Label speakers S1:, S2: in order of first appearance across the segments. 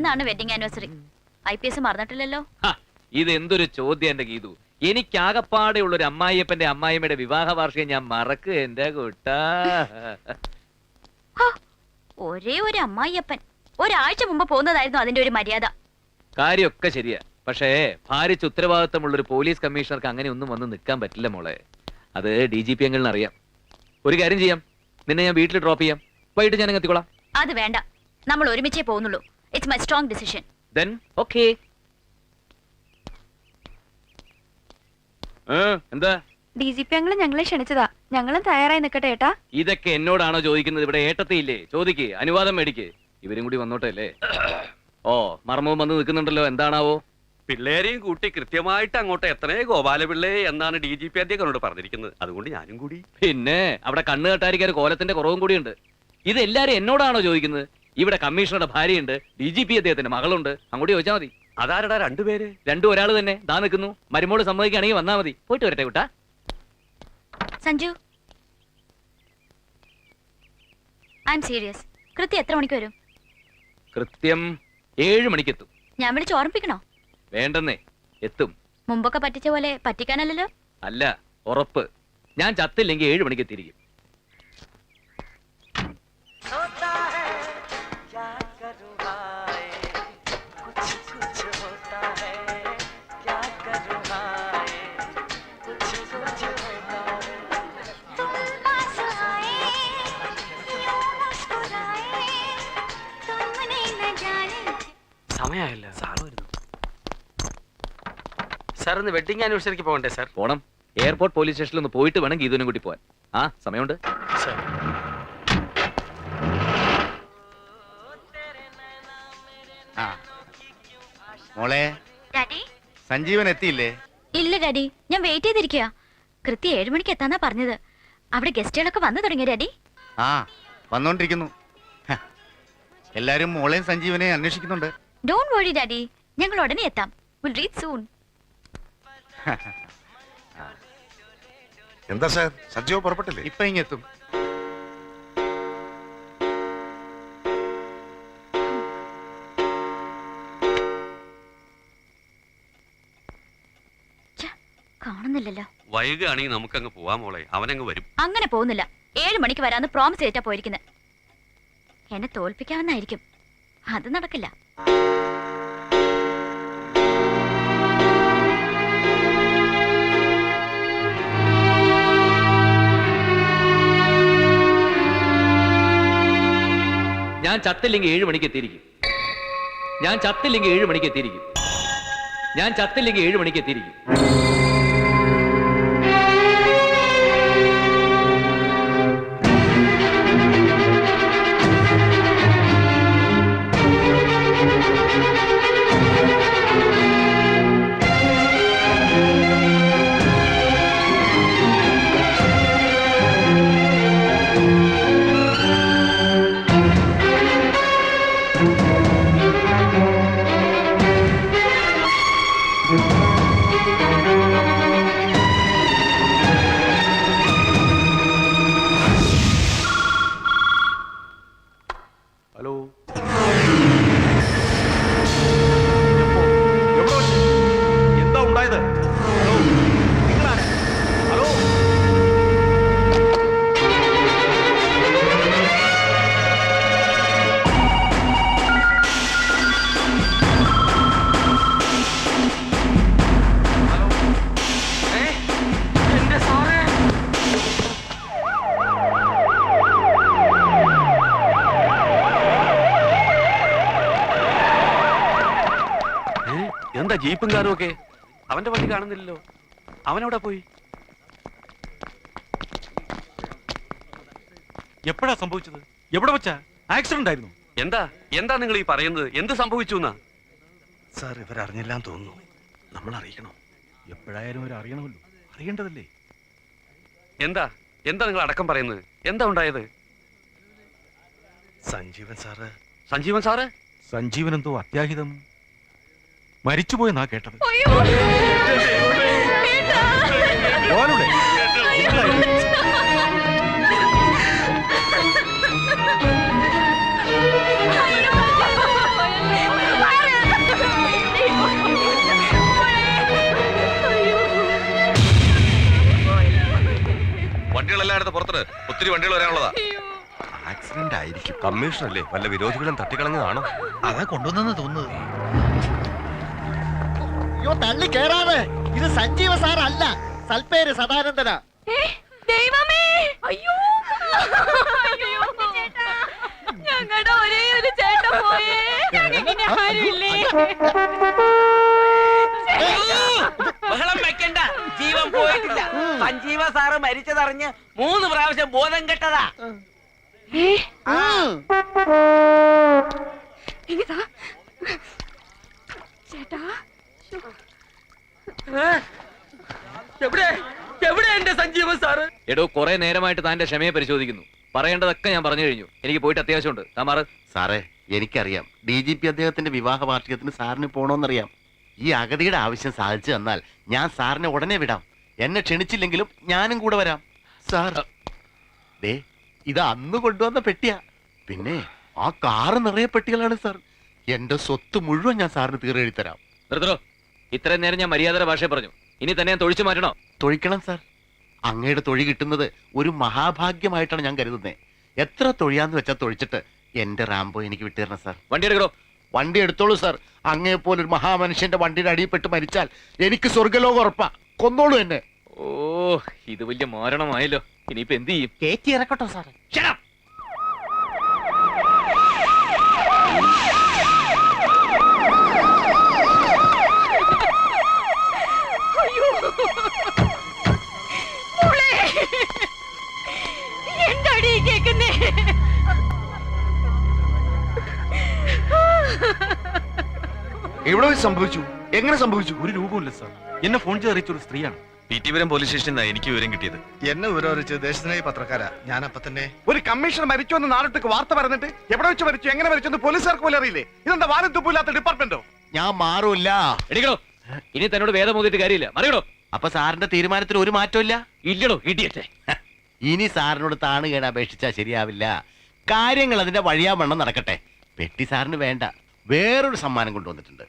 S1: എന്നാണ് wedding anniversary. IPS മറന്നിട്ടില്ലല്ലോ.
S2: ഇതെന്തൊരു ചോദ്യം എന്റെ ഗീതു. എനിക്കാകപ്പാടെ ഉള്ളൊരു അമ്മായിയപ്പന്റെ അമ്മായിമ്മയുടെ വിവാഹ വാർഷികം ഞാൻ മറക്കുക എന്റെ കൂട്ടാ.
S1: ഒരേ ഒരു അമ്മായിയപ്പൻ ഒരാഴ്ച മുമ്പ് പോകുന്നതായിരുന്നു അതിന്റെ ഒരു മര്യാദ.
S2: കാര്യമൊക്കെ ശരിയാ. പക്ഷേ ഭാരിച്ച ഉത്തരവാദിത്തമുള്ള ഒരു പോലീസ് കമ്മീഷണർക്ക് അങ്ങനെ ഒന്നും വന്ന് നിൽക്കാൻ പറ്റില്ല മോളെ. അത് DGP അങ്കിളിന് അറിയാം. ഒരു കാര്യം ചെയ്യാം, നിന്നെ ഞാൻ വീട്ടിൽ ഡ്രോപ്പ് ചെയ്യാം. വൈകിട്ട് ഞാൻ എത്തിക്കോളാം.
S1: അത് വേണ്ട, നമ്മൾ ഒരുമിച്ചേ പോകുന്നുള്ളൂ. It's my strong decision.
S2: Then okay. എന്താ
S3: DGP അങ്കിൾ ഞങ്ങളെ ക്ഷണിച്ചതാ. ഞങ്ങളും തയ്യാറായി നിൽക്കട്ടെ ഏട്ടാ.
S2: ഇതൊക്കെ എന്നോടാണോ ചോദിക്കുന്നത്? ഇവിടെ ഏട്ടത്തിയില്ലേ? ചോദിക്ക്, അനുവാദം മേടിക്ക്. ഇവരും കൂടി വന്നോട്ടെ അല്ലേ? ഓ, മർമ്മവും വന്ന് നിൽക്കുന്നുണ്ടല്ലോ, എന്താണാവോ?
S4: പിള്ളേരെയും കൂട്ടി കൃത്യമായിട്ട് അങ്ങോട്ട് എത്രേ ഗോപാലപിള്ളേ എന്നാണ് DGP അദ്ദേഹത്തിനോട് പറഞ്ഞിരിക്കുന്നത്. അതുകൊണ്ട് ഞാനും കൂടി.
S2: പിന്നെ അവിടെ കണ്ണ് കെട്ടാരിക്കാർ കോലത്തിന്റെ കുറവും കൂടിയുണ്ട്. ഇത് എല്ലാരും എന്നോടാണോ ചോദിക്കുന്നത്? ഇവിടെ കമ്മീഷണറുടെ ഭാര്യയുണ്ട്, DGP അദ്ദേഹത്തിന്റെ മകളുണ്ട്. അങ്ങോട്ട് ചോദിച്ചാൽ മതി.
S4: അതാരടാ രണ്ടുപേര്?
S2: രണ്ടും ഒരാൾ തന്നെ. ദാ നിൽക്കുന്നു. മരുമോള് സമ്മതിക്കുകയാണെങ്കിൽ വന്നാ മതി. പോയിട്ട് വരട്ടെ കുട്ടാ.
S1: Sanju, I M serious. കൃത്യം എത്ര മണിക്ക് വരും?
S2: കൃത്യം 7 മണിക്കെത്തും.
S1: ഞാൻ വിളിച്ച് ഓർമ്മിപ്പിക്കണോ?
S2: വേണ്ടെന്നേ, എത്തും.
S1: മുമ്പൊക്കെ പറ്റിച്ച പോലെ പറ്റിക്കാനല്ലോ.
S2: അല്ല, ഉറപ്പ്. ഞാൻ ചത്തില്ലെങ്കിൽ 7 മണിക്ക് എത്തിയിരിക്കും.
S4: സമയമായില്ല. സാർ ഇന്ന് വെഡിങ് ആനിവേഴ്സറിക്ക് പോകണ്ടേ സാർ?
S2: പോണം. എയർപോർട്ട് പോലീസ് സ്റ്റേഷനിൽ ഒന്ന് പോയിട്ട് വേണം ഗീതുവിനും കൂട്ടി പോവാൻ. ആ സമയമുണ്ട്.
S5: മോളെ, സഞ്ജീവൻ എത്തിയില്ലേ?
S1: ഇല്ല ഡാഡി, ഞാൻ വെയിറ്റ് ചെയ്തിരിക്കുക. കൃത്യം 7 മണിക്ക് എത്താന്നാ പറഞ്ഞത്. അവിടെ ഗസ്റ്റുകളൊക്കെ വന്നു തുടങ്ങിയ ഡാഡി.
S5: ആ, വന്നോണ്ടിരിക്കുന്നു. എല്ലാരും മോളെയും സഞ്ജീവനെ അന്വേഷിക്കുന്നുണ്ട്.
S1: ഡോണ്ട് വറി ഡാഡി, ഞങ്ങൾ ഉടനെ എത്താം. Will reach soon.
S6: എന്താ സാർ, സഞ്ജീവ് പുറപ്പെട്ടില്ലേ?
S5: ഇപ്പൊ ഇങ്ങെത്തും.
S1: കാണുന്നില്ലല്ലോ.
S4: വൈകുകയാണെങ്കിൽ നമുക്കങ്ങ് പോവാം മോളെ. അവനങ്ങ് വരും.
S1: അങ്ങനെ പോകുന്നില്ല. 7 മണിക്ക് വരാന്ന് പ്രോമിസ് ചെയ്തിട്ടാ പോയിരിക്കുന്നത്. എന്നെ തോൽപ്പിക്കാമെന്നായിരിക്കും. അത് നടക്കില്ല.
S2: ഞാൻ ചത്തില്ലെങ്കിൽ 7 മണിക്ക് എത്തിയിരിക്കും. ഞാൻ ചത്തില്ലെങ്കിൽ 7 മണിക്ക് എത്തിയിരിക്കും. ഞാൻ ചത്തില്ലെങ്കിൽ 7 മണിക്ക് എത്തിയിരിക്കും.
S6: ഹലോ, എന്താ ഉണ്ടായത്? ഹലോ, നിങ്ങളാണ്? ഹലോ,
S4: എന്റെ സാറേ, എന്താ ജീപ്പും കാറും ഒക്കെ? അവന്റെ വണ്ടി കാണുന്നില്ലല്ലോ. അവനവിടെ പോയി?
S6: എപ്പോഴാ സംഭവിച്ചത്? എവിടെ വെച്ചാ? ആക്സിഡന്റ് ആയിരുന്നു?
S4: എന്താ എന്താ നിങ്ങൾ ഈ പറയുന്നത്? എന്ത് സംഭവിച്ചു എന്നാ?
S6: സാർ, ഇവരറിഞ്ഞില്ലാന്ന് തോന്നുന്നു. നമ്മൾ അറിയിക്കണം. എപ്പോഴായാലും അവർ അറിയണമല്ലോ. അറിയേണ്ടതല്ലേ?
S4: എന്താ എന്താ നിങ്ങൾ അടക്കം പറയുന്നത്? എന്താ ഉണ്ടായത്?
S6: സഞ്ജീവൻ സാറ്.
S4: സഞ്ജീവൻ സാറ്?
S6: സഞ്ജീവൻ എന്തോ അത്യാഹിതം മരിച്ചുപോയെന്നാ കേട്ടത്. മോനുടെ
S7: സാറ്, ഒത്തിരി വണ്ടികൾ വരാനുള്ളതാ.
S6: ആക്സിഡന്റ് ആയിരിക്കും.
S7: കമ്മീഷണർ അല്ലേ, വല്ല വിരോധികളും തട്ടിക്കളഞ്ഞതാണോ?
S6: അതാ കൊണ്ടുവന്നെന്ന് തോന്നുന്നത്.
S8: അയ്യോ തള്ളി കേറാതെ, ഇത് സഞ്ജീവ സാർ അല്ല, സൽപ്പേര് സദാനന്ദനാ.
S3: ദൈവമേ അയ്യോ ഞങ്ങളുടെ ഒരേ ഒരു ചേട്ടൻ പോയേ. ഞങ്ങൾക്ക് ആരുമില്ലേ?
S9: ബഹളം വെക്കണ്ട, ജീവൻ പോയിട്ടില്ല. സഞ്ജീവ സാറ് മരിച്ചതറിഞ്ഞ് 3 പ്രാവശ്യം ബോധം കെട്ടതാ.
S3: ഇങ്ങതാ ചേട്ടാ.
S9: എവിടെ എവിടെ എന്റെ സഞ്ജീവ സാറ്?
S2: എടോ, കുറെ നേരമായിട്ട് താന്റെ ക്ഷമയെ പരിശോധിക്കുന്നു. പറയേണ്ടതൊക്കെ ഞാൻ പറഞ്ഞു കഴിഞ്ഞു. എനിക്ക് പോയിട്ട് അത്യാവശ്യമുണ്ട്. താമാറ്.
S5: സാറേ, എനിക്കറിയാം DGP അദ്ദേഹത്തിന്റെ വിവാഹ വാർഷികത്തിന് സാറിന് പോണോന്നറിയാം. ഈ അഗതിയുടെ ആവശ്യം സാധിച്ചു തന്നാൽ ഞാൻ സാറിനെ ഉടനെ വിടാം. എന്നെ ക്ഷണിച്ചില്ലെങ്കിലും ഞാനും കൂടെ വരാം. സാർ ദേ, ഇത് അന്ന് കൊണ്ടുവന്ന പെട്ടിയാ. പിന്നെ ആ കാറ് നിറയെ പെട്ടികളാണ് സാർ. എന്റെ സ്വത്ത് മുഴുവൻ ഞാൻ സാറിന് തീരെഴുതി തരാം.
S2: നിർത്തോ. ഇത്രയും നേരം ഞാൻ മര്യാദയുടെ ഭാഷയെ പറഞ്ഞു. ഇനി തന്നെ ഞാൻ തൊഴിച്ചു മാറ്റണോ?
S5: തൊഴിക്കണം സാർ. അങ്ങയുടെ തൊഴി കിട്ടുന്നത് ഒരു മഹാഭാഗ്യമായിട്ടാണ് ഞാൻ കരുതുന്നത്. എത്ര തൊഴിയാന്ന് വെച്ചാൽ തൊഴിച്ചിട്ട് എന്റെ റാംബോ എനിക്ക് വിട്ടുതരണം സാർ.
S2: വണ്ടി എടുക്കണോ?
S5: വണ്ടി എടുത്തോളൂ സാർ. അങ്ങയെ പോലൊരു മഹാമനുഷ്യന്റെ വണ്ടിയുടെ അടിയിൽപ്പെട്ട് മരിച്ചാൽ എനിക്ക് സ്വർഗലോകം ഉറപ്പാ. കൊന്നോളൂ എന്നെ.
S2: ഓ, ഇത് വലിയ മാരണമായല്ലോ. ഇനിയിപ്പോ എന്ത് ചെയ്യും?
S8: കേറ്റി ഇറക്കട്ടോ സാറേ.
S3: എന്താടി കേക്കുന്നേ?
S6: എവിടെ വെച്ച് സംഭവിച്ചു? എങ്ങനെ സംഭവിച്ചു? ഒരു രൂപമില്ല സാർ. എന്നെ ഫോൺ ചെയ്ത് അറിയിച്ചൊരു സ്ത്രീയാണ്.
S7: പീറ്റിപുരം പോലീസ് സ്റ്റേഷനിൽ നിന്നാണ് എനിക്ക് വിവരം കിട്ടിയത്.
S6: എന്നെ വിവരം അറിയിച്ച് ദേശസ്നേഹി പത്രക്കാരാ. ഞാൻ അപ്പൊ തന്നെ ഒരു കമ്മീഷണർ മരിച്ചു എന്ന് നാട്ടിലേക്ക് വാർത്ത പറഞ്ഞിട്ട് എവിടെ വെച്ച് മരിച്ചു, എങ്ങനെ മരിച്ചു എന്ന് പോലീസുകാർക്ക് പോലും അറിയില്ലേ? ഇതെന്താ വാലും തുപ്പില്ലാത്ത ഡിപ്പാർട്ട്മെന്റോ?
S5: ഞാൻ മാറൂല്ല.
S2: എടിക്കണോ? ഇനി തന്നോട് വേദം മോദിയിട്ട് കാര്യമില്ല. മറിയടോ.
S5: അപ്പൊ സാറിന്റെ തീരുമാനത്തിൽ ഒരു മാറ്റമില്ല?
S2: ഇല്ലടോ, ഇടിയട്ടെ.
S5: ഇനി സാറിനോട് താണുകേട് അപേക്ഷിച്ചാൽ ശരിയാവില്ല. കാര്യങ്ങൾ അതിന്റെ വഴിയാവണ്ണം നടക്കട്ടെ. പെട്ടി സാറിന് വേണ്ട, വേറൊരു സമ്മാനം കൊണ്ടുവന്നിട്ടുണ്ട്.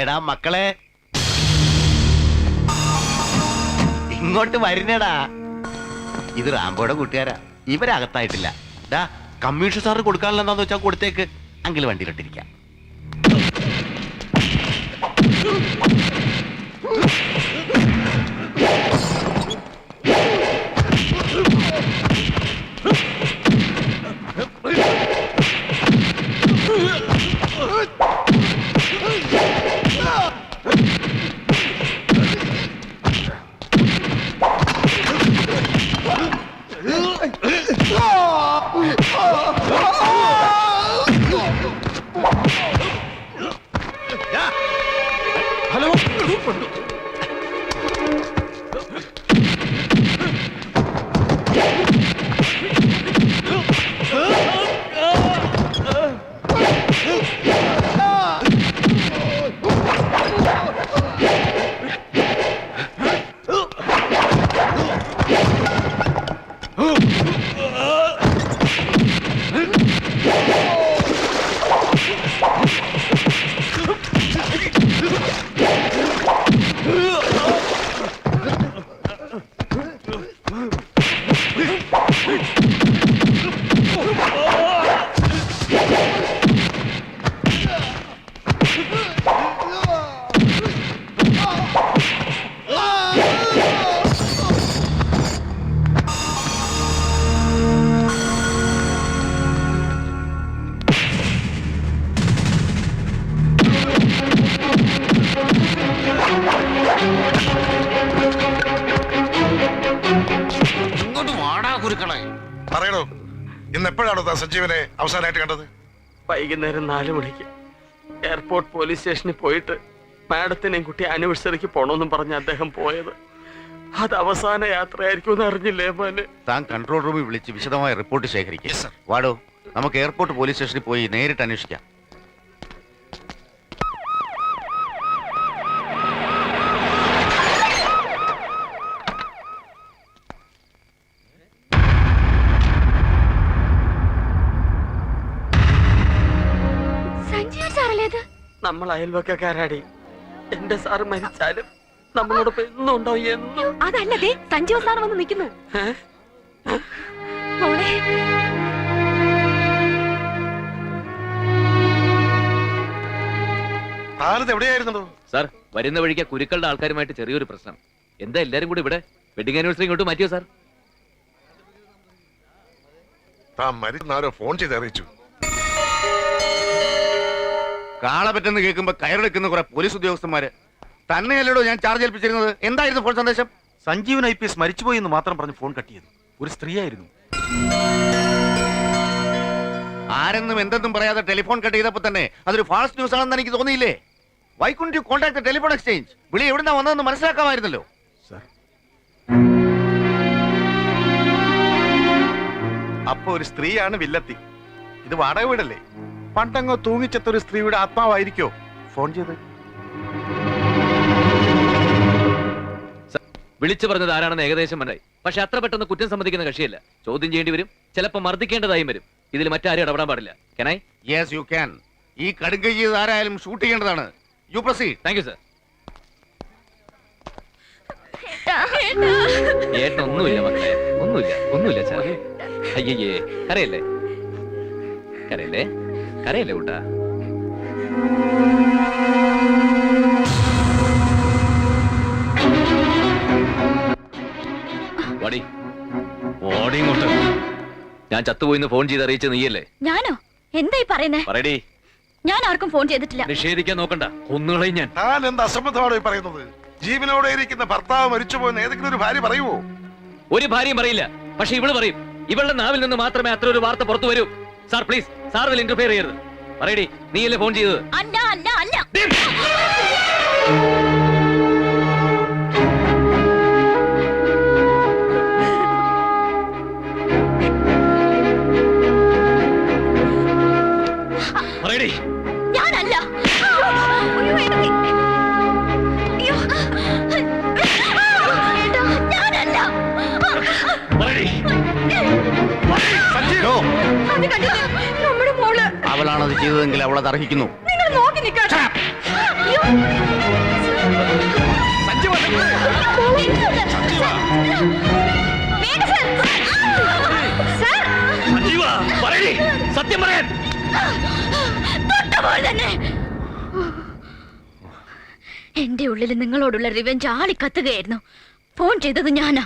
S5: എടാ മക്കളെ, ഇങ്ങോട്ട് വരുന്നേടാ. ഇത് റാംബോയുടെ കൂട്ടുകാരാ. ഇവരകത്തായിട്ടില്ല. ഡാ, കമ്മീഷൻ സാറിന് കൊടുക്കാനുള്ള എന്താന്ന് വെച്ചാൽ കൊടുത്തേക്ക്. അങ്കിൾ വണ്ടിയിലിട്ടിരിക്കാം.
S6: ഹലോ,
S7: പറയണോ, ഇന്ന് എപ്പോഴാണോ സഞ്ജീവനെ അവസാനമായിട്ട് കണ്ടത്?
S9: വൈകുന്നേരം 4 മണിക്ക് എയർപോർട്ട് പോലീസ് സ്റ്റേഷനിൽ പോയിട്ട് മാഡത്തിനെയും കുട്ടി ആനിവേഴ്സറിക്ക് പോണോന്നും പറഞ്ഞ് അദ്ദേഹം പോയത്. അത് അവസാന യാത്രയായിരിക്കും എന്ന് അറിഞ്ഞില്ലേ മോനെ?
S5: താൻ കൺട്രോൾ റൂമിൽ വിളിച്ച് വിശദമായ റിപ്പോർട്ട് ശേഖരിക്കും. വാടോ, നമുക്ക് എയർപോർട്ട് പോലീസ് സ്റ്റേഷനിൽ പോയി നേരിട്ട് അന്വേഷിക്കാം.
S9: നമ്മൾ അയൽവക്കാരാടി. എന്റെ സാറ് മരിച്ചാലും നമ്മളോടൊപ്പം എന്നും ഉണ്ടാവും, എന്നും.
S3: അതല്ലേ സഞ്ജീവ സാർ വന്ന് നിൽക്കുന്നു.
S1: മോളെ
S7: താനത് എവിടെയായിരുന്നോ?
S2: സാർ വരുന്ന വഴിക്ക് കുരുക്കളുടെ ആൾക്കാരുമായിട്ട് ചെറിയൊരു പ്രശ്നം. എന്താ എല്ലാരും കൂടി ഇവിടെ? വെഡിങ് ആനിവേഴ്സറി ഇങ്ങോട്ട് മാറ്റിയോ സാർ?
S7: താൻ മരിച്ചെന്നാരോ ഫോൺ ചെയ്ത് അറിയിച്ചു.
S5: കാള പറ്റെന്ന് കേൾക്കുമ്പോ കയറെടുക്കുന്ന കുറെ പോലീസ് ഉദ്യോഗസ്ഥന്മാര് തന്നെയല്ലോ ഞാൻ ചാർജ് ഏൽപ്പിച്ചിരുന്നത്. എന്തായിരുന്നു ഫോൺ സന്ദേശം?
S6: സഞ്ജീവൻ IPS മരിച്ചുപോയി എന്ന് മാത്രം പറഞ്ഞ് ഫോൺ കട്ട് ചെയ്തു. ഒരു സ്ത്രീയായിരുന്നു.
S5: ആരെന്നും എന്തെന്നും പറയാതെ ടെലിഫോൺ കട്ട് ചെയ്തപ്പോ തന്നെ അതൊരു ഫാൾസ് ന്യൂസ് ആണെന്ന് എനിക്ക് തോന്നിയില്ലേ? Why couldn't you contact telephone exchange? വിളി എവിടുന്നാ വന്നതെന്ന് മനസ്സിലാക്കാമായിരുന്നല്ലോ.
S6: അപ്പൊ ഒരു സ്ത്രീയാണ് വില്ലത്തി. ഇത് വാടക വീടല്ലേ? പണ്ടങ്ങോ തൂങ്ങിച്ചെത്ത ഒരു സ്ത്രീയുടെ ആത്മാവായിരിക്കോ ഫോൺ ചെയ്ത്?
S2: വിളിച്ചു പറഞ്ഞത് ആരാണെന്ന് ഏകദേശം മനസ്സിലായി. പക്ഷെ അത്ര പെട്ടെന്ന് കുറ്റം സമ്മതിക്കുന്ന കക്ഷിയല്ല. ചോദ്യം ചെയ്യേണ്ടി വരും, ചിലപ്പോൾ മർദ്ദിക്കേണ്ടതായും വരും. ഇതിൽ മറ്റാരും ഇടപെടാൻ പാടില്ല. കെനായി?
S5: Yes you can. ഈ കടുങ്കൈ ചെയ്ത് ആരായാലും ഷൂട്ട് ചെയ്യേണ്ടതാണ്. You proceed.
S2: Thank you sir. ഏട്ടനൊന്നുമില്ല മക്കളെ, ഒന്നുമില്ല സാർ. അയ്യേ കരയല്ലേ കൂട്ടാ. ഓടിങ്ങോട്ട്. ഞാൻ ചത്തുപോയിന്ന് ഫോൺ ചെയ്ത് അറിയിച്ച നീയല്ലേ?
S1: ഞാനോ? എന്തായി പറയുന്നേ?
S2: പറയടി.
S1: ഞാൻ ആർക്കും ഫോൺ ചെയ്തിട്ടില്ല.
S2: നിഷേധിക്കാൻ നോക്കണ്ട, ഒന്നുകളയും ഞാൻ.
S7: താൻ എന്ത് അസംബന്ധമാണോ ഈ പറയുന്നത്? ജീവനോടെ ഇരിക്കുന്ന ഭർത്താവ് മരിച്ചുപോയെന്ന് ഏതെങ്കിലും ഒരു ഭാര്യ പറയുവോ?
S2: ഒരു ഭാര്യയും പറയില്ല, പക്ഷെ ഇവള് പറയും. ഇവളുടെ നാവിൽ നിന്ന് മാത്രമേ അത്ര ഒരു വാർത്ത പുറത്തു വരൂ. സാർ പ്ലീസ്, സാർ ഇതിൽ ഇന്റർഫിയർ ചെയ്യരുത്. പറയടി, നീയല്ലേ ഫോൺ ചെയ്തത്?
S1: അല്ല അല്ല അല്ല.
S2: പറയടി.
S1: ഞാനല്ല. ഞാനല്ല. നമ്മുടെ മോള്
S5: അവളാണത് ചെയ്തതെങ്കിൽ അവളത് അർഹിക്കുന്നു.
S1: നിങ്ങൾ നോക്കി നിൽക്കണം.
S2: സത്യം പറയാൻ
S1: തന്നെ എന്റെ ഉള്ളിൽ നിങ്ങളോടുള്ള റിവെഞ്ച് ആളി കത്തുകയായിരുന്നു. ഫോൺ ചെയ്തത് ഞാനാ.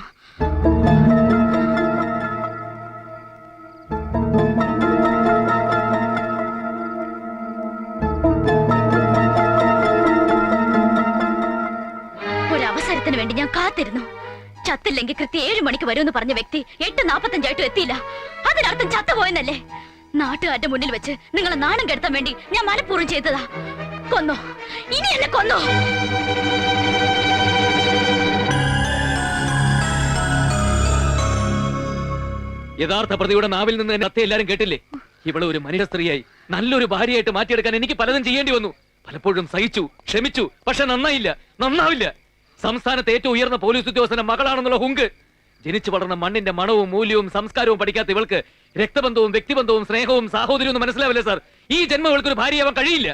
S1: ഒരവസരത്തിന് വേണ്ടി ഞാൻ കാത്തിരുന്നു. ചത്തില്ലെങ്കിൽ കൃത്യം 7 മണിക്ക് വരുമെന്ന് പറഞ്ഞ വ്യക്തി 8:45 എത്തിയില്ല. അതിനർത്ഥം ചത്തുപോയെന്നല്ലേ? നാട്ടുകാരുടെ മുന്നിൽ വെച്ച് നിങ്ങളെ നാണം കെടുത്താൻ വേണ്ടി ഞാൻ മനഃപൂർവ്വം ചെയ്തതാ. കൊന്നോ, ഇനി എന്നെ കൊന്നോ.
S2: യഥാർത്ഥ പ്രതിയുടെ നാവിൽ നിന്ന് എന്നെ കഥ എല്ലാരും കേട്ടില്ലേ? ഇവളെ ഒരു മനുഷ്യ സ്ത്രീയായി നല്ലൊരു ഭാര്യയായിട്ട് മാറ്റിയെടുക്കാൻ എനിക്ക് പലതും ചെയ്യേണ്ടി വന്നു. പലപ്പോഴും സഹിച്ചു, ക്ഷമിച്ചു. പക്ഷെ നന്നാവില്ല. സംസ്ഥാനത്തെ ഏറ്റവും ഉയർന്ന പോലീസ് ഉദ്യോഗസ്ഥന്റെ മകളാണെന്നുള്ള ഹുങ്ക്. ജനിച്ചു വളർന്ന മണ്ണിന്റെ മണവും മൂല്യവും സംസ്കാരവും പഠിക്കാത്ത ഇവൾക്ക് രക്തബന്ധവും വ്യക്തിബന്ധവും സ്നേഹവും സാഹോദര്യവും ഒന്നും മനസ്സിലാവില്ല സാർ. ഈ ജന്മം ഇവൾക്ക് ഒരു ഭാര്യയാവാൻ കഴിയില്ല.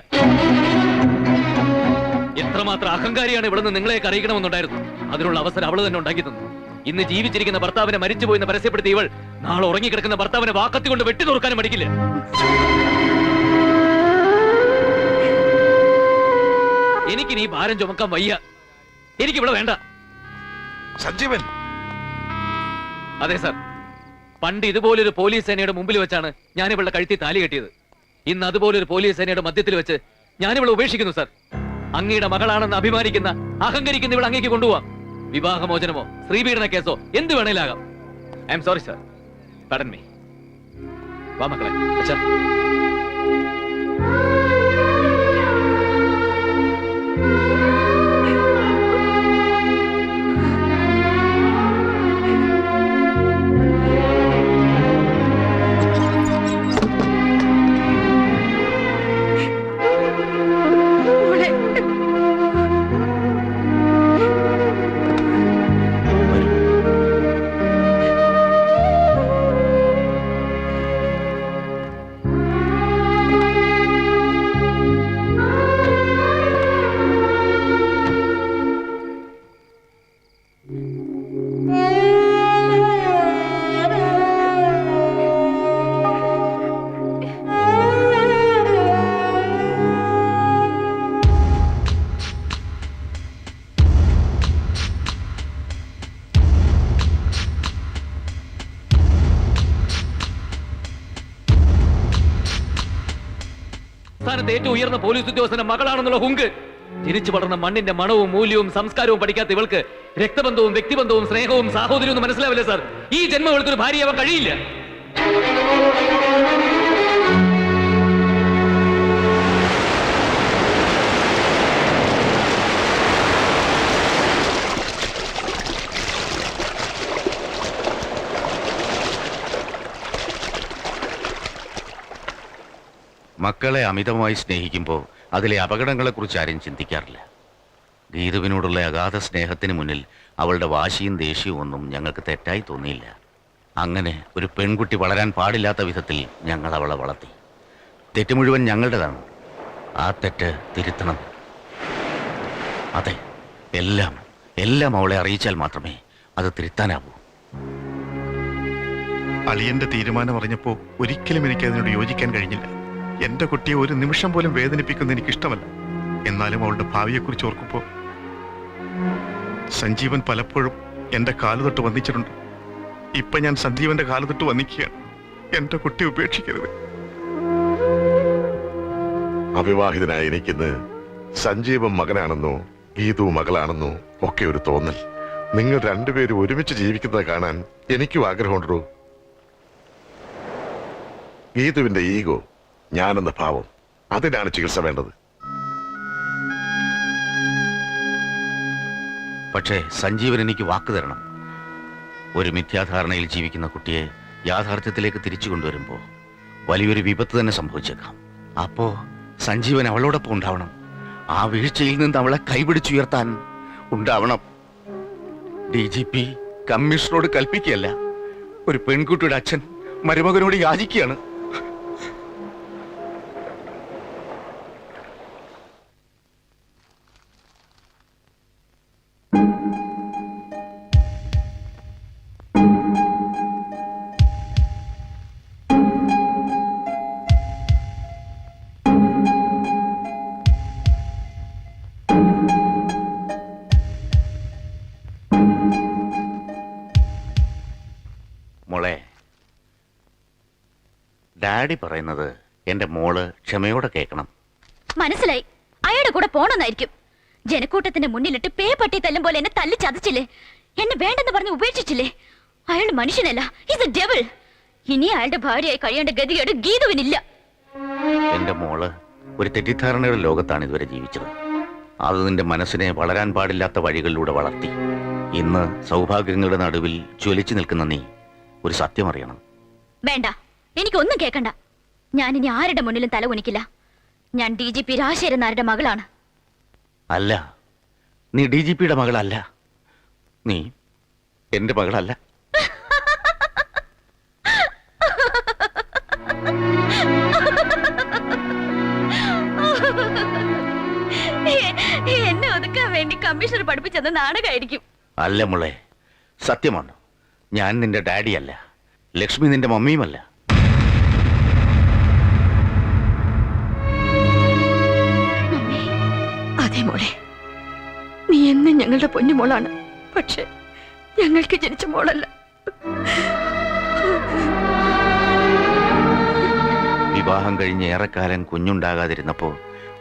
S2: എത്രമാത്രം അഹങ്കാരിയാണ് ഇവിടുന്ന് നിങ്ങളെയൊക്കെ അറിയിക്കണമെന്നുണ്ടായിരുന്നു. അതിനുള്ള അവസരം അവള് തന്നെ ഉണ്ടാക്കി തന്നു. ഇന്ന് ജീവിച്ചിരിക്കുന്ന ഭർത്താവിനെ മരിച്ചുപോയെന്ന് പരസ്യപ്പെടുത്തി ഇവൾ നാളെ ഉറങ്ങിക്കിടക്കുന്ന ഭർത്താവിനെ വാക്കത്തി കൊണ്ട് വെട്ടി നോക്കാനും മടിക്കില്ല. എനിക്ക് നീ ഭാരം ചുമക്കാൻ വയ്യ. എനിക്കിവിടെ വേണ്ട.
S7: സഞ്ജീവൻ.
S2: അതെ സാർ, പണ്ട് ഇതുപോലൊരു പോലീസ് സേനയുടെ മുമ്പിൽ വെച്ചാണ് ഞാൻ ഇവളുടെ കഴുത്തി താലി കെട്ടിയത്. ഇന്ന് അതുപോലൊരു പോലീസ് സേനയുടെ മധ്യത്തിൽ വെച്ച് ഞാൻ ഇവളെ ഉപേക്ഷിക്കുന്നു സാർ. അങ്ങയുടെ മകളാണെന്ന് അഭിമാനിക്കുന്ന അഹങ്കരിക്കുന്ന ഇവൾ അങ്ങേക്ക് കൊണ്ടുപോവാം. വിവാഹമോചനമോ സ്ത്രീപീഡന കേസോ എന്ത് വേണേലാകാം. I am sorry sir. Pardon me. വാ മക്കളെ. അച്ഛാ. രാജ്യത്തെ ഏറ്റവും ഉയർന്ന പോലീസ് ഉദ്യോഗസ്ഥന്റെ മകളാണെന്നുള്ള ഹുങ്ക്, ജനിച്ചു വളർന്ന മണ്ണിന്റെ മണവും മൂല്യവും സംസ്കാരവും പഠിക്കാത്ത ഇവൾക്ക് രക്തബന്ധവും വ്യക്തിബന്ധവും സ്നേഹവും സാഹോദര്യവും ഒന്നും മനസ്സിലാവില്ല സാർ. ഈ ജന്മം ഇവൾക്കൊരു ഭാര്യയാവാൻ കഴിയില്ല.
S5: മക്കളെ അമിതമായി സ്നേഹിക്കുമ്പോൾ അതിലെ അപകടങ്ങളെക്കുറിച്ച് ആരും ചിന്തിക്കാറില്ല. ഗീതുവിനോടുള്ള അഗാധ സ്നേഹത്തിന് മുന്നിൽ അവളുടെ വാശിയും ദേഷ്യവും ഒന്നും ഞങ്ങൾക്ക് തെറ്റായി തോന്നിയില്ല. അങ്ങനെ ഒരു പെൺകുട്ടി വളരാൻ പാടില്ലാത്ത വിധത്തിൽ ഞങ്ങൾ അവളെ വളർത്തി. തെറ്റ് മുഴുവൻ ഞങ്ങളുടേതാണ്. ആ തെറ്റ് തിരുത്തണം. അതെ, എല്ലാം എല്ലാം അവളെ അറിയിച്ചാൽ മാത്രമേ അത് തിരുത്താനാവൂ.
S6: അളിയന്റെ തീരുമാനം അറിഞ്ഞപ്പോ ഒരിക്കലും എനിക്ക് അതിനോട് യോജിക്കാൻ കഴിഞ്ഞില്ല. എന്റെ കുട്ടിയെ ഒരു നിമിഷം പോലും വേദനിപ്പിക്കുന്നത് എനിക്ക് ഇഷ്ടമല്ല. എന്നാലും അവളുടെ ഭാവിയെക്കുറിച്ച് ഓർക്കുമ്പോ സഞ്ജീവൻ പലപ്പോഴും എന്റെ കാലുതൊട്ട് വന്നിച്ചിട്ടുണ്ട്. ഇപ്പൊ ഞാൻ സഞ്ജീവന്റെ കാലുതൊട്ട് വന്നിക്കുകയാണ്. എന്റെ കുട്ടി ഉപേക്ഷിക്കരുത്.
S7: അവിവാഹിതനായ എനിക്കിന്ന് സഞ്ജീവൻ മകനാണെന്നോ ഗീതു മകളാണെന്നോ ഒക്കെ ഒരു തോന്നൽ. നിങ്ങൾ രണ്ടുപേരും ഒരുമിച്ച് ജീവിക്കുന്നത് കാണാൻ എനിക്കും ആഗ്രഹമുണ്ടോ? ഗീതുവിന്റെ ഈഗോ, ഞാനെന്ന ഭാവം, അതിനാണ് ചികിത്സ വേണ്ടത്.
S5: പക്ഷേ സഞ്ജീവൻ എനിക്ക് വാക്ക് തരണം. ഒരു മിഥ്യാധാരണയിൽ ജീവിക്കുന്ന കുട്ടിയെ യാഥാർത്ഥ്യത്തിലേക്ക് തിരിച്ചു കൊണ്ടുവരുമ്പോൾ വലിയൊരു വിപത്ത് തന്നെ സംഭവിച്ചേക്കാം. അപ്പോ സഞ്ജീവൻ അവളോടൊപ്പം ഉണ്ടാവണം. ആ വീഴ്ചയിൽ നിന്ന് അവളെ കൈപിടിച്ചുയർത്താൻ ഉണ്ടാവണം. DGP കമ്മീഷണറോട് കൽപ്പിക്കുകയല്ല, ഒരു പെൺകുട്ടിയുടെ അച്ഛൻ മരുമകനോട് യാചിക്കുകയാണ്. മോളെ, ഡാഡി പറയുന്നത് എന്റെ മോള് ക്ഷമയോടെ കേൾക്കണം.
S1: മനസ്സിലായി. അയാളുടെ കൂടെ പോണെന്നായിരിക്കും. ജനക്കൂട്ടത്തിന്റെ മുന്നിലിട്ട് പേ പട്ടി തല്ലും പോലെ എന്നെ തല്ലി ചതച്ചില്ലേ? എന്നെ വേണ്ടെന്ന് പറഞ്ഞ് ഉപേക്ഷിച്ചില്ലേ? അയാൾ മനുഷ്യനല്ല, ഈസ് എ ഡെവിൾ. ഇനി അയാളുടെ ഭാര്യയായി കഴിയേണ്ട ഗതികേട് ഗീതുവിനില്ല.
S5: എന്റെ മോള് ഒരു തെറ്റിദ്ധാരണയുടെ ലോകത്താണ് ഇതുവരെ ജീവിച്ചത്. അത് നിന്റെ മനസ്സിനെ വളരാൻ പാടില്ലാത്ത വഴികളിലൂടെ വളർത്തി. ഇന്ന് സൗഭാഗ്യങ്ങളുടെ നടുവിൽ ജ്വലിച്ചു നിൽക്കുന്ന നീ ഒരു സത്യം അറിയണം.
S1: വേണ്ട, എനിക്കൊന്നും കേൾക്കണ്ട. ഞാൻ ഇനി ആരുടെ മുന്നിലും തല കുനിക്കില്ല. ഞാൻ DGP രാജശേഖരൻ നായരുടെ മകളാണ്.
S5: അല്ല, നീ DGPയുടെ മകളല്ല. നീ എന്റെ മകളല്ല.
S1: എന്നെ ഒതുക്കാൻ വേണ്ടി കമ്മീഷണർ പഠിപ്പിച്ചത് നാടകമായിരിക്കും.
S5: അല്ല മോളെ, സത്യമാണ്. ഞാൻ നിന്റെ ഡാഡിയല്ല, ലക്ഷ്മി നിന്റെ മമ്മിയുമല്ല.
S3: അതെ മോളെ, നീ എന്നും ഞങ്ങളുടെ പൊന്നുമോളാണ്. പക്ഷെ ഞങ്ങൾക്ക് ജനിച്ച മോളല്ല.
S5: വിവാഹം കഴിഞ്ഞ് ഏറെക്കാലം കുഞ്ഞുണ്ടാകാതിരുന്നപ്പോ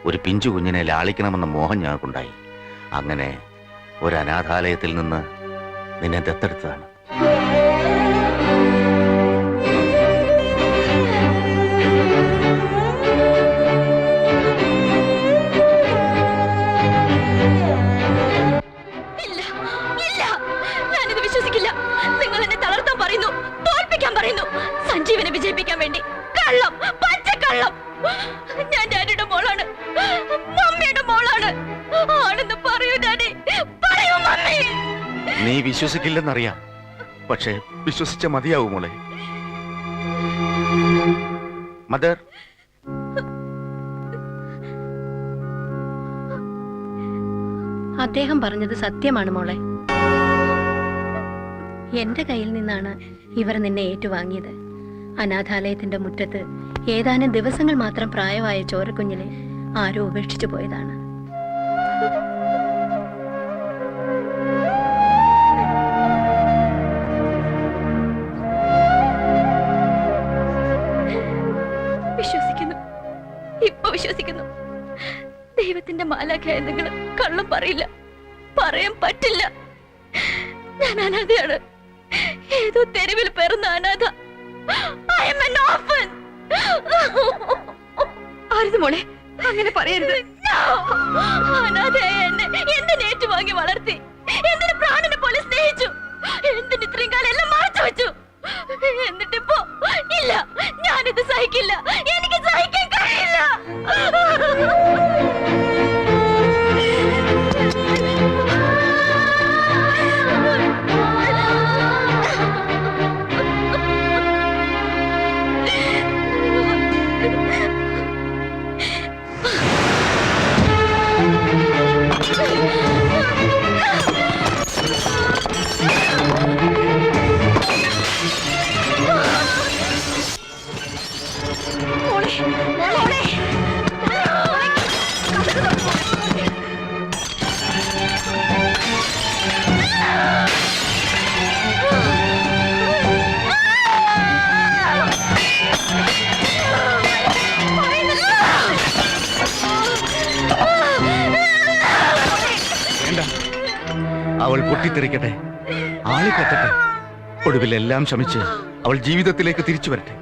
S5: ഒരു പിഞ്ചു കുഞ്ഞിനെ ലാളിക്കണമെന്ന മോഹം ഞങ്ങൾക്കുണ്ടായി. അങ്ങനെ ഒരു അനാഥാലയത്തിൽ നിന്ന് നിന്നെ ദത്തെടുത്തതാണ്.
S1: ഞാനിത് വിശ്വസിക്കില്ല. നിങ്ങൾ എന്നെ തളർത്താൻ പറയുന്നു, തോൽപ്പിക്കാൻ പറയുന്നു, സഞ്ജീവനെ വിജയിപ്പിക്കാൻ വേണ്ടി. കള്ളം, പച്ചക്കള്ളം. ഞാൻ ഡാഡിയുടെ മോളാണ്, മമ്മിയുടെ മോളാണ്. ആണെന്ന് പറയൂ ഡാഡി, പറയൂ മമ്മി.
S5: നീ വിശ്വസിക്കില്ലെന്നറിയാം, പക്ഷേ വിശ്വസിച്ച മതിയാവൂ മോളെ. മദർ,
S3: അദ്ദേഹം പറഞ്ഞത് സത്യമാണ് മോളെ. എന്റെ കയ്യിൽ നിന്നാണ് ഇവർ നിന്നെ ഏറ്റുവാങ്ങിയത്. അനാഥാലയത്തിന്റെ മുറ്റത്ത് ഏതാനും ദിവസങ്ങൾ മാത്രം പ്രായമായ ചോരക്കുഞ്ഞിനെ ആരോ ഉപേക്ഷിച്ചു പോയതാണ്. വിശ്വസിക്കുന്നു, ഇപ്പൊ വിശ്വസിക്കുന്നു.
S1: ദൈവത്തിന്റെ മാലാഖയായ നിങ്ങൾ കള്ളം പറയില്ല, പറയാൻ പറ്റില്ല. ഞാൻ അനാഥയാണ്, ഏതോ തെരുവിൽ പിറന്ന അനാഥ. I am an orphan. അരുത് മോളെ, അങ്ങനെ പറയരുത്. അനാഥയായ എന്നെ എന്തിന് ഏറ്റുവാങ്ങി വളർത്തി, എന്തിന് പ്രാണനെ പോലെ സ്നേഹിച്ചു, എന്തിന് ഇത്രയും കാലം എല്ലാം മറച്ചു വെച്ചു. എന്നിട്ടിപ്പോ ഇല്ല, ഞാനിത് സഹിക്കില്ല, എനിക്ക് സഹിക്കാൻ കഴിയില്ല.
S6: അവൾ പൊട്ടിത്തെറിക്കട്ടെ, ആളിക്കത്തട്ടെ, ഒടുവിൽ എല്ലാം ശമിച്ച് അവൾ ജീവിതത്തിലേക്ക് തിരിച്ചു വരട്ടെ.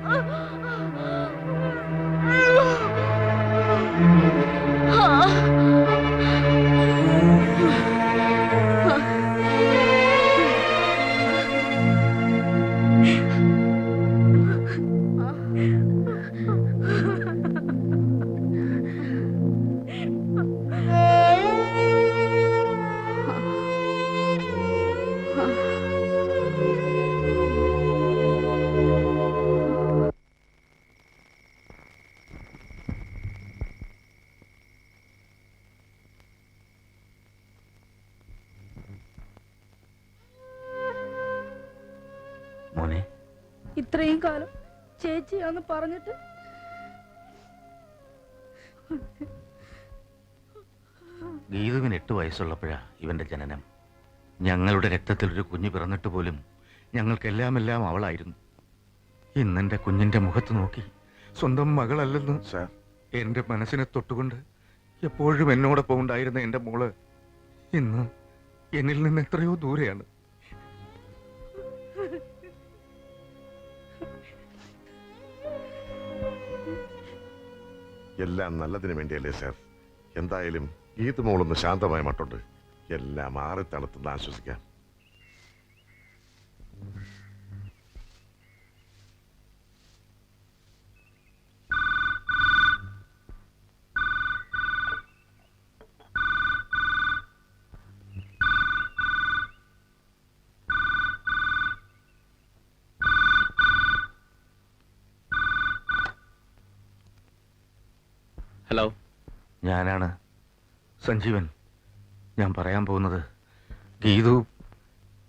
S5: മോനെ,
S10: ഇത്രയും കാലം ചേച്ചിയാന്ന് പറഞ്ഞിട്ട്
S5: ഗീതുവിന് 8 വയസ്സുള്ളപ്പോഴാ ഇവന്റെ ജനനം. ഞങ്ങളുടെ രക്തത്തിൽ ഒരു കുഞ്ഞ് പിറന്നിട്ട് പോലും ഞങ്ങൾക്കെല്ലാം അവളായിരുന്നു. ഇന്നെന്റെ കുഞ്ഞിന്റെ മുഖത്ത് നോക്കി സ്വന്തം മകളല്ലെന്ന് എന്റെ മനസ്സിനെ തൊട്ടുകൊണ്ട് എപ്പോഴും എന്നോടൊപ്പം ഉണ്ടായിരുന്ന എന്റെ മോള് ഇന്ന് എന്നിൽ നിന്ന് എത്രയോ ദൂരെയാണ്.
S7: എല്ലാം നല്ലതിന് വേണ്ടിയല്ലേ സാർ? എന്തായാലും ഗീത് മോളൊന്ന് ശാന്തമായ മട്ടുണ്ട്. എല്ലാം ആറി തണുത്തെന്ന് ആശ്വസിക്കാം.
S2: ഹലോ,
S5: ഞാനാണ് സഞ്ജീവൻ. ഞാൻ പറയാൻ പോകുന്നത്,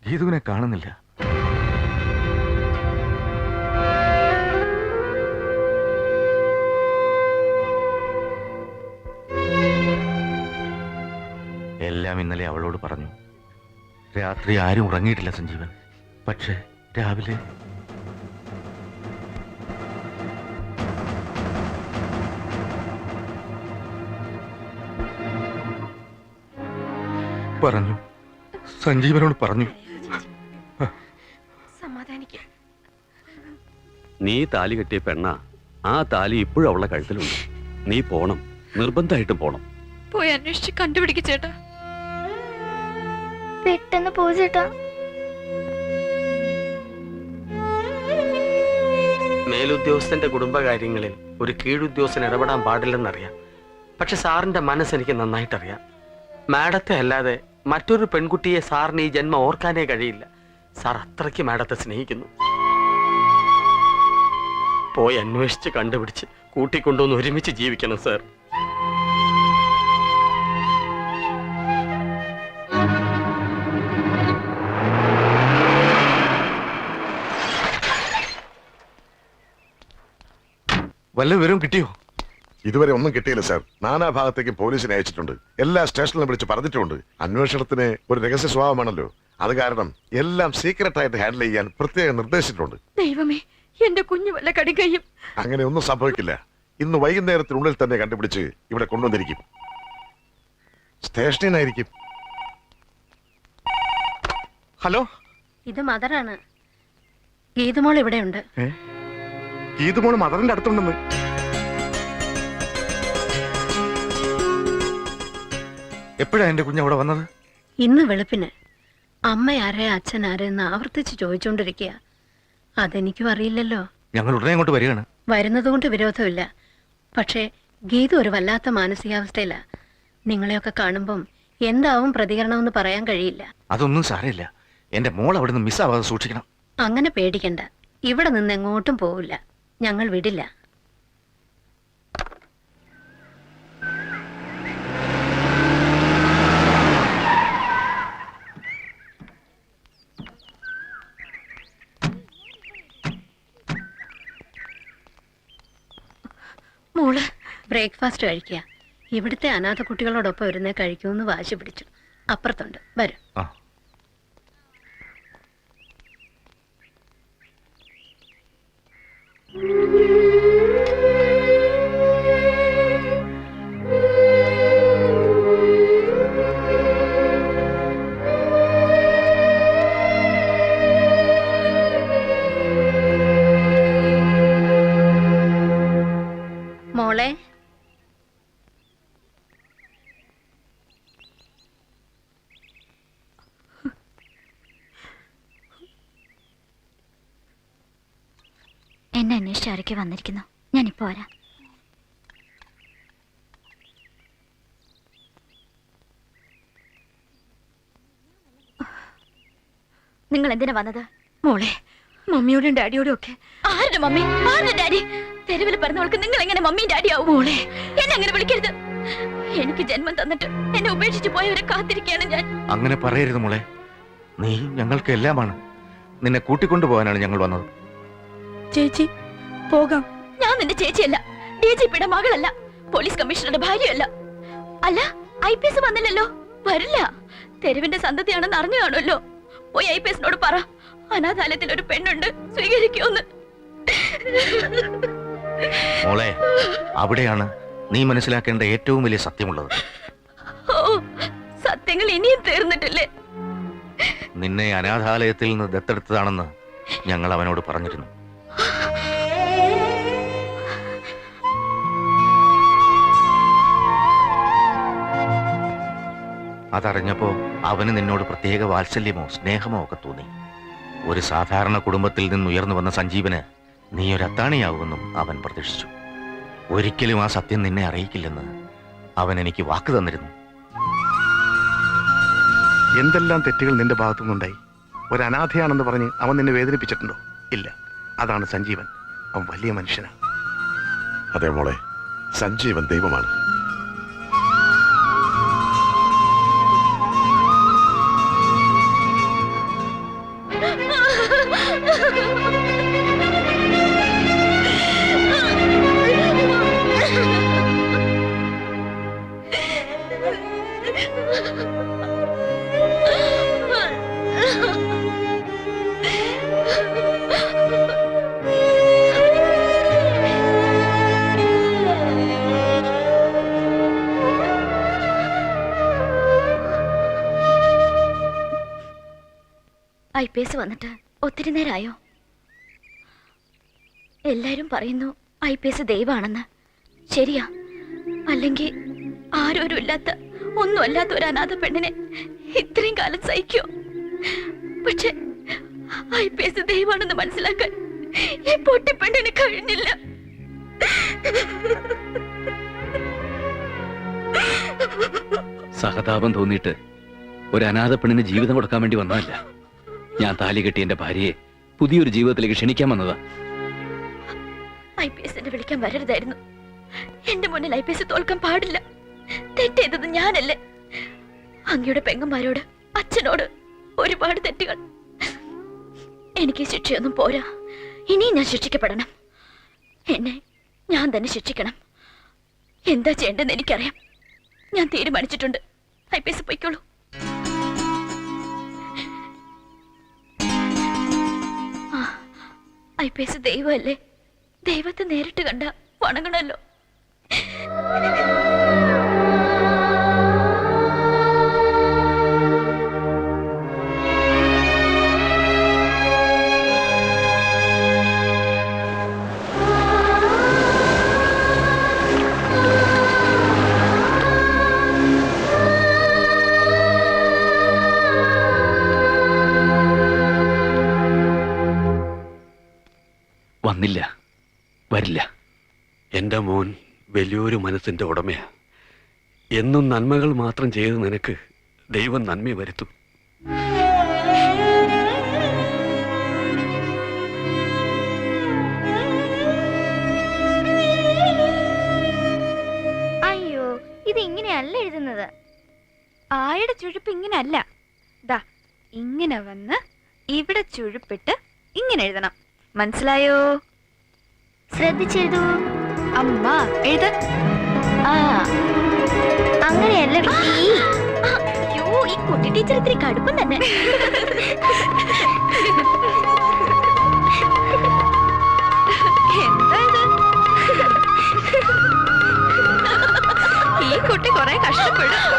S5: ഗീതുവിനെ കാണുന്നില്ല. എല്ലാം ഇന്നലെ അവളോട് പറഞ്ഞു. രാത്രി ആരും ഉറങ്ങിയിട്ടില്ല സഞ്ജീവൻ. പക്ഷെ രാവിലെ പറഞ്ഞു, സഞ്ജീവനോട് പറഞ്ഞു.
S3: സമാധാനിക്കും.
S4: നീ താലി കെട്ടിയ പെണ്ണ, ആ താലി ഇപ്പോഴും അവളുടെ കഴുത്തിലുണ്ട്. നീ പോണം, നിർബന്ധമായിട്ടും പോണം.
S1: പോയി അന്വേഷിച്ച് കണ്ടുപിടിക്ക ചേട്ടാ.
S10: പെട്ടെന്ന് പോ ചേട്ടാ.
S9: മേലുദ്യോഗസ്ഥന്റെ കുടുംബകാര്യങ്ങളിൽ ഒരു കീഴുദ്യോഗസ്ഥൻ ഇടപെടാൻ പാടില്ലെന്നറിയാം. പക്ഷെ സാറിന്റെ മനസ്സ് എനിക്ക് നന്നായിട്ടറിയാം. മാഡത്തെ അല്ലാതെ മറ്റൊരു പെൺകുട്ടിയെ സാറിന് ഈ ജന്മം ഓർക്കാനേ കഴിയില്ല. സാർ അത്രയ്ക്ക് മാഡത്തെ സ്നേഹിക്കുന്നു. പോയി അന്വേഷിച്ച് കണ്ടുപിടിച്ച് കൂട്ടിക്കൊണ്ടുവന്ന് ഒരുമിച്ച് ജീവിക്കണം സാർ.
S5: വല്ല വിവരവും കിട്ടിയോ?
S7: ഇതുവരെ ഒന്നും കിട്ടിയില്ല സാർ. നാനാഭാഗത്തേക്കും പോലീസിനെ അയച്ചിട്ടുണ്ട്. എല്ലാ സ്റ്റേഷനിലും വിളിച്ച് പറഞ്ഞിട്ടുണ്ട്. അന്വേഷണത്തിന് ഒരു രഹസ്യ സ്വഭാവമാണല്ലോ, അത് കാരണം എല്ലാം സീക്രട്ടായിട്ട് ഹാൻഡിൽ ചെയ്യാൻ പ്രത്യേകം നിർദ്ദേശിച്ചിട്ടുണ്ട്.
S1: ദൈവമേ, എന്റെ കുഞ്ഞു വല്ല കടികയും.
S7: അങ്ങനെ ഒന്നും സംഭവിക്കില്ല. ഇന്ന് വൈകുന്നേരത്തിനുള്ളിൽ തന്നെ കണ്ടുപിടിച്ച് ഇവിടെ കൊണ്ടുവന്നിരിക്കും.
S6: സ്റ്റേഷനിൽ നിന്നായിരിക്കും. ഹലോ,
S3: ഇത് മദറാണ്. ഗീതുമോൾ ഇവിടെയുണ്ട്.
S6: ഗീതുമോള് മദറിന്റെ അടുത്തുണ്ടെന്ന്. എപ്പോഴാ എന്റെ കുഞ്ഞ് അവിടെ വന്നത്?
S3: ഇന്ന് വെളുപ്പിന്. അമ്മ ആരെ അച്ഛൻ ആരെന്ന് ആവർത്തിച്ച് ചോദിച്ചുകൊണ്ടിരിക്കുക. അതെനിക്കും അറിയില്ലല്ലോ.
S6: ഞങ്ങൾ ഉടനെ അങ്ങോട്ട് വരികയാണ്.
S3: വരുന്നതുകൊണ്ട് വിരോധമില്ല. പക്ഷേ ഗീതു ഒരു വല്ലാത്ത മാനസികാവസ്ഥയില. നിങ്ങളെയൊക്കെ കാണുമ്പം എന്താവും പ്രതികരണമെന്ന് പറയാൻ കഴിയില്ല.
S6: അതൊന്നും സാരമില്ല. എന്റെ മോൾ അവിടെ നിന്ന് മിസ്സാവാതെ സൂക്ഷിക്കണം.
S3: അങ്ങനെ പേടിക്കണ്ട. ഇവിടെ നിന്ന് എങ്ങോട്ടും പോവില്ല. ഞങ്ങൾ വിടില്ല.
S1: മോള്
S3: ബ്രേക്ക്ഫാസ്റ്റ് കഴിക്കുക. ഇവിടുത്തെ അനാഥ കുട്ടികളോടൊപ്പം ഇരുന്നേ കഴിക്കുമെന്ന് വാശി പിടിച്ചു. അപ്പുറത്തുണ്ട്, വരും. മോളെ,
S1: എന്നെ അന്വേഷിച്ച് ആരൊക്കെ വന്നിരിക്കുന്നു. ഞാനിപ്പോ വരാം. നിങ്ങൾ എന്തിനാ വന്നത്?
S10: മോളെ, മമ്മിയോടും ഡാഡിയോടും ഒക്കെ.
S1: ആരുടെ മമ്മി, ആരുടെ ഡാഡി? തെരുവിൽ പറഞ്ഞവൾക്ക് നിങ്ങൾ എങ്ങനെ മമ്മിയും ഡാഡി ആവും?
S10: മോളെ,
S1: എന്നെ അങ്ങനെ വിളിക്കരുത്. എനിക്ക് ജന്മം തന്നിട്ട് എന്നെ ഉപേക്ഷിച്ച് പോയവരെ കാത്തിരിക്കുകയാണ് ഞാൻ.
S6: അങ്ങനെ പറയരുത് മോളെ. നീ ഞങ്ങൾക്ക് എല്ലാമാണ്. നിന്നെ കൂട്ടിക്കൊണ്ടുപോകാനാണ് ഞങ്ങൾ വന്നത്.
S10: ചേച്ചി പോകാം.
S1: ഞാൻ നിന്റെ ചേച്ചിയല്ല, DGPയുടെ മകളല്ല, പോലീസ് കമ്മീഷണറുടെ ഭാര്യയല്ല. അല്ല, IPS വന്നില്ലല്ലോ. വരില്ല. തെരുവിന്റെ സന്തതിയാണെന്ന് അറിഞ്ഞു കാണുമല്ലോ. പോയി IPSനോട് പറ, അനാഥാലയത്തിൽ ഒരു പെണ്ണുണ്ട്, സ്വീകരിക്കുമെന്ന്.
S6: മോളെ, അവിടെയാണ് നീ മനസ്സിലാക്കേണ്ട ഏറ്റവും വലിയ സത്യമുള്ളത്.
S1: ഓ, സത്യങ്ങൾ ഇനിയും തീർന്നിട്ടില്ലേ?
S6: നിന്നെ അനാഥാലയത്തിൽ നിന്ന് ദത്തെടുത്തതാണെന്ന് ഞങ്ങൾ അവനോട് പറഞ്ഞിരുന്നു. അതറിഞ്ഞപ്പോ അവന് നിന്നോട് പ്രത്യേക വാത്സല്യമോ സ്നേഹമോ ഒക്കെ തോന്നി. ഒരു സാധാരണ കുടുംബത്തിൽ നിന്ന് ഉയർന്നു വന്ന സഞ്ജീവന് നീ ഒരു അത്താണിയാവുമെന്നും അവൻ പ്രതീക്ഷിച്ചു. ഒരിക്കലും ആ സത്യം നിന്നെ അറിയിക്കില്ലെന്ന് അവൻ എനിക്ക് വാക്ക് തന്നിരുന്നു. എന്തെല്ലാം തെറ്റുകൾ നിന്റെ ഭാഗത്തുനിന്നുണ്ടായി. ഒരു അനാഥയാണെന്ന് പറഞ്ഞ് അവൻ നിന്നെ വേദനിപ്പിച്ചിട്ടുണ്ടോ? ഇല്ല. അതാണ് സഞ്ജീവൻ. അവൻ വലിയ മനുഷ്യനാണ്.
S7: അതെ മോളെ, സഞ്ജീവൻ ദൈവമാണ്.
S1: IPS വന്നിട്ട് ഒത്തിരി നേരമായോ? എല്ലാരും പറയുന്നു IPS ദൈവമാണെന്ന്. ശരിയാ? അല്ലെങ്കിൽ ആരോരും ഇല്ലാത്ത, ഒന്നും അല്ലാത്ത ഒരു അനാഥ പെണ്ണിനെ ഇത്രയും കാലം സഹിക്കോ? പക്ഷെ IPS ദൈവമാണെന്ന് മനസ്സിലാക്കാൻ ഈ പൊട്ടിപ്പെണ്ണിന് കഴിഞ്ഞില്ല.
S2: സഹതാപം തോന്നിയിട്ട് ഒരു അനാഥ പെണ്ണിന് ജീവിതം കൊടുക്കാൻ വേണ്ടി വന്നതല്ല. ഞാൻ താലി കെട്ടി എന്റെ ഭാര്യയെ പുതിയൊരു ജീവിതത്തിലേക്ക് ക്ഷണിക്കാൻ വന്നതാ.
S1: IPSനെ വിളിക്കാൻ വരരുതായിരുന്നു. എന്റെ മുന്നിൽ IPS തോൽക്കാൻ പാടില്ല. തെറ്റെയ്തത് ഞാനല്ലേ? അങ്ങയുടെ പെങ്ങന്മാരോട്, അച്ഛനോട് ഒരുപാട് തെറ്റുകൾ. എനിക്ക് ശിക്ഷയൊന്നും പോരാ. ഇനിയും ഞാൻ ശിക്ഷിക്കപ്പെടണം. എന്നെ ഞാൻ തന്നെ ശിക്ഷിക്കണം. എന്താ ചെയ്യേണ്ടതെന്ന് എനിക്കറിയാം. ഞാൻ തീരുമാനിച്ചിട്ടുണ്ട്. IPS പൊയ്ക്കോളൂ. IPS ദൈവമല്ലേ? ദൈവത്തെ നേരിട്ട് കണ്ട വണങ്ങണല്ലോ.
S2: വന്നില്ല, വരില്ല.
S4: എന്റെ മോൻ വലിയൊരു മനസ്സിന്റെ ഉടമയാ. എന്നും നന്മകൾ മാത്രം ചെയ്ത് നിനക്ക് ദൈവം നന്മ വരുത്തും.
S1: അയ്യോ, ഇത് ഇങ്ങനെയല്ല എഴുതുന്നത്.
S10: ആയുടെ ചുഴുപ്പ് ഇങ്ങനല്ല. ദാ ഇങ്ങനെ വന്ന് ഇവിടെ ചുഴുപ്പിട്ട് ഇങ്ങനെ എഴുതണം. മനസ്സിലായോ?
S1: ശ്രദ്ധിച്ചെഴുതൂ.
S10: അമ്മ എഴുത.
S1: ആ, അങ്ങനെയല്ല വിക്കി. അയ്യോ, ഈ കുട്ടി ടീച്ചർ ഇത്തിരി കടുപ്പം തന്നെ.
S10: എന്താ ഇത്? ഈ കുട്ടി കൊറേ കഷ്ടപ്പെടും.